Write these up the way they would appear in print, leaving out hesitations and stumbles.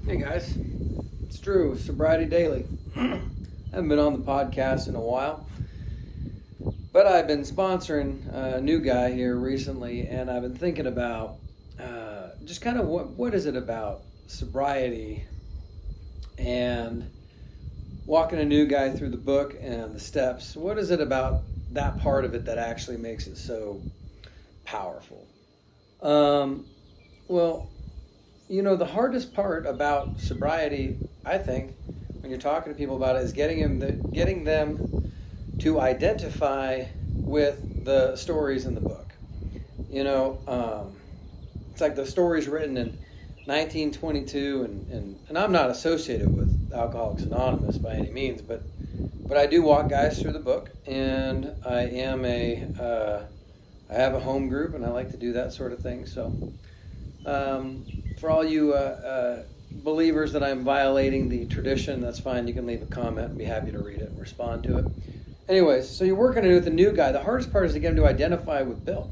Hey guys, it's Drew, Sobriety Daily. I haven't been on the podcast in a while, but I've been sponsoring a new guy here recently, and I've been thinking about just kind of what is it about sobriety and walking a new guy through the book and the steps. What is it about that part of it that actually makes it so powerful? Well, the hardest part about sobriety, I think, when you're talking to people about it, is getting them to identify with the stories in the book. It's like the stories written in 1922, and I'm not associated with Alcoholics Anonymous by any means, but I do walk guys through the book, and I have a home group, and I like to do that sort of thing. So. For all you believers that I'm violating the tradition, that's fine. You can leave a comment. I'd be happy to read it and respond to it. Anyways, so you're working with a new guy. The hardest part is to get him to identify with Bill.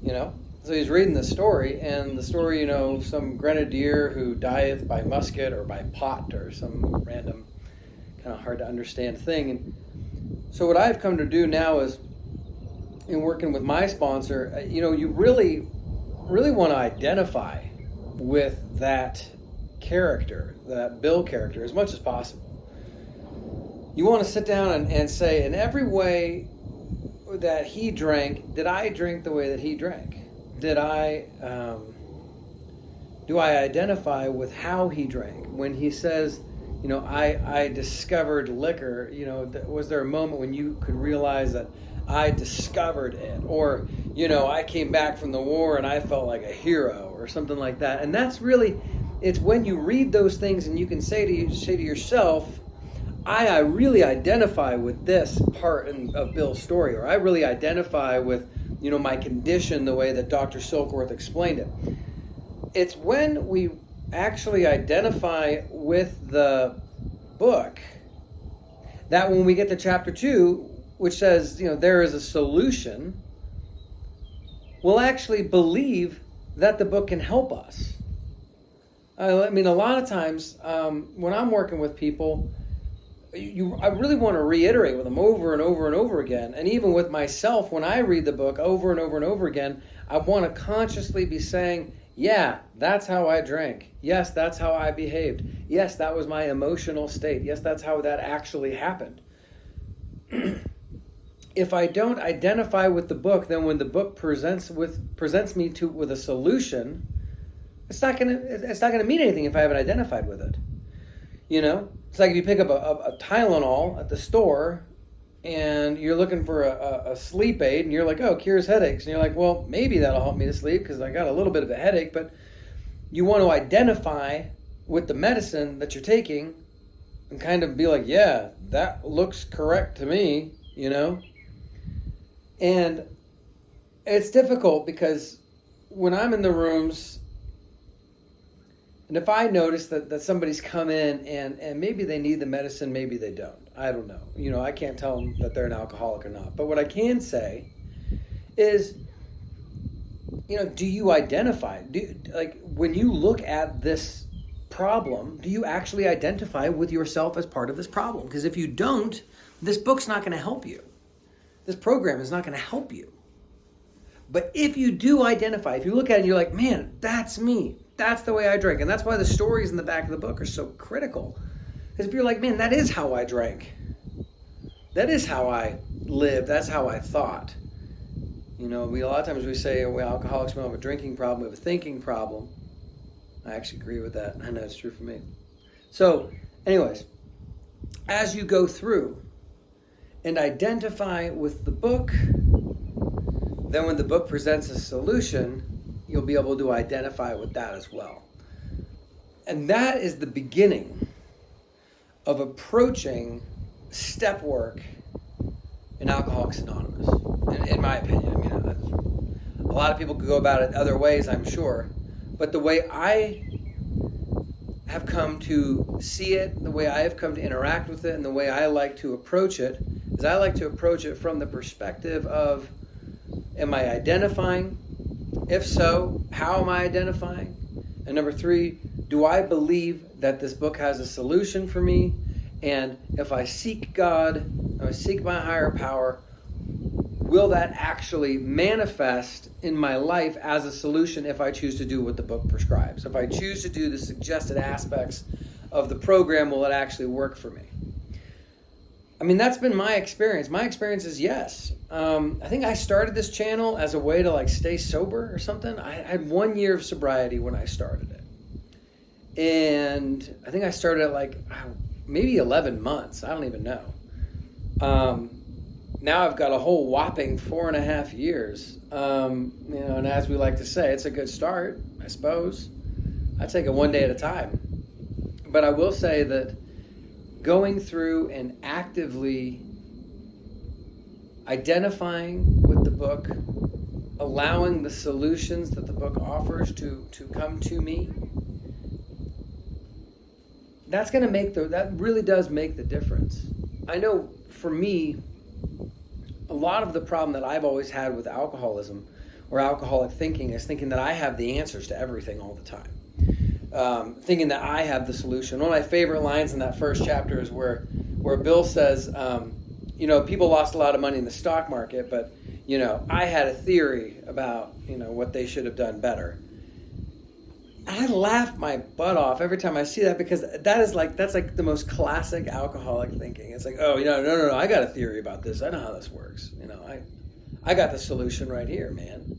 So he's reading the story, and the story, some grenadier who dieth by musket or by pot or some random kind of hard to understand thing. And so what I've come to do now is, in working with my sponsor, you really want to identify with that character, that Bill character, as much as possible. You want to sit down and say, in every way that he drank, did I drink the way that he drank? Do I identify with how he drank? When he says, I discovered liquor, was there a moment when you could realize that I discovered it? Or, I came back from the war and I felt like a hero or something like that. And that's really, it's when you read those things and you can say to yourself, I really identify with this part of Bill's story, or I really identify with, my condition the way that Dr. Silkworth explained it. It's when we actually identify with the book that when we get to chapter 2, which says, there is a solution, we'll actually believe that the book can help us. A lot of times when I'm working with people, I really want to reiterate with them over and over and over again. And even with myself, when I read the book over and over and over again, I want to consciously be saying, yeah, that's how I drank. Yes, that's how I behaved. Yes, that was my emotional state. Yes, that's how that actually happened. If I don't identify with the book, then when the book presents me with a solution, it's not gonna mean anything if I haven't identified with it. It's like if you pick up a Tylenol at the store and you're looking for a sleep aid, and you're like, oh, cures headaches, and you're like, well, maybe that'll help me to sleep because I got a little bit of a headache. But you want to identify with the medicine that you're taking and kind of be like, yeah, that looks correct to me, And it's difficult because when I'm in the rooms, and if I notice that somebody's come in and maybe they need the medicine, maybe they don't. I don't know. I can't tell them that they're an alcoholic or not. But what I can say is, do you identify? When you look at this problem, do you actually identify with yourself as part of this problem? Because if you don't, this book's not going to help you. This program is not going to help you. But if you do identify, if you look at it and you're like, man, that's me. That's the way I drank. And that's why the stories in the back of the book are so critical. Because if you're like, man, that is how I drank. That is how I lived. That's how I thought. A lot of times we say, alcoholics don't have a drinking problem, we have a thinking problem. I actually agree with that. I know it's true for me. So, anyways, as you go through and identify with the book, then when the book presents a solution, you'll be able to identify with that as well. And that is the beginning of approaching step work in Alcoholics Anonymous, in my opinion. A lot of people could go about it other ways, I'm sure. But the way I have come to see it, the way I have come to interact with it, and the way I like to approach it, is I like to approach it from the perspective of, am I identifying? If so, how am I identifying? And number 3, do I believe that this book has a solution for me? And if I seek God, if I seek my higher power, will that actually manifest in my life as a solution if I choose to do what the book prescribes? If I choose to do the suggested aspects of the program, will it actually work for me? I mean, that's been my experience. My experience is yes. I think I started this channel as a way to like stay sober or something. I had 1 year of sobriety when I started it. And I think I started at like maybe 11 months. I don't even know. Now I've got a whole whopping 4.5 years. And as we like to say, it's a good start, I suppose. I take it one day at a time. But I will say that going through and actively identifying with the book, allowing the solutions that the book offers to come to me, that really does make the difference. I know for me, a lot of the problem that I've always had with alcoholism or alcoholic thinking is thinking that I have the answers to everything all the time. Thinking that I have the solution. One of my favorite lines in that first chapter is where Bill says, people lost a lot of money in the stock market, but, I had a theory about, what they should have done better. I laugh my butt off every time I see that, because that's like the most classic alcoholic thinking. It's like, oh, no, I got a theory about this. I know how this works. I got the solution right here, man.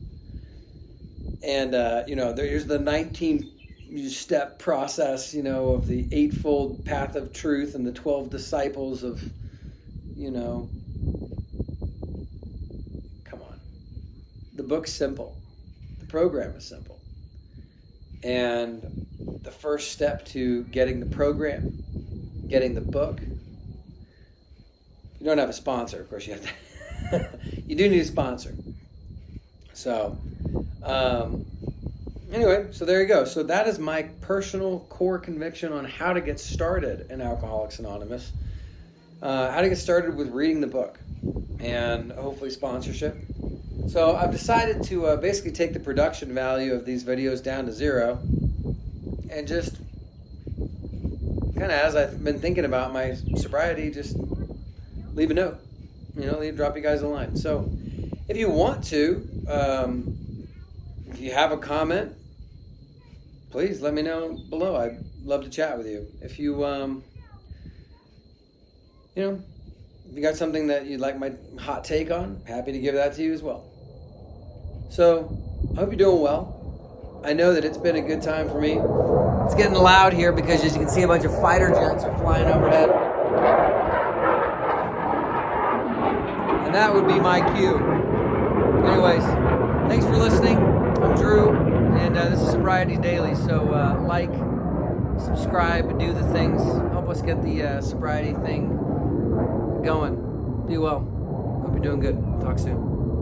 And, there's the 19-step process, of the eightfold path of truth and the 12 disciples of, come on. The book's simple. The program is simple. And the first step to getting the program, getting the book, you don't have a sponsor, of course you have to. You do need a sponsor. So, anyway, so there you go. So that is my personal core conviction on how to get started in Alcoholics Anonymous. How to get started with reading the book and hopefully sponsorship. So I've decided to basically take the production value of these videos down to 0 and just kind of, as I've been thinking about my sobriety, just leave a note, drop you guys a line. So if you want to, if you have a comment, please let me know below. I'd love to chat with you. If you, if you got something that you'd like my hot take on, happy to give that to you as well. So, I hope you're doing well. I know that it's been a good time for me. It's getting loud here because, as you can see, a bunch of fighter jets are flying overhead. And that would be my cue. Anyways, thanks for listening. I'm Drew, and this is Sobriety Daily. So, like, subscribe, do the things. Help us get the sobriety thing going. Be well. Hope you're doing good. Talk soon.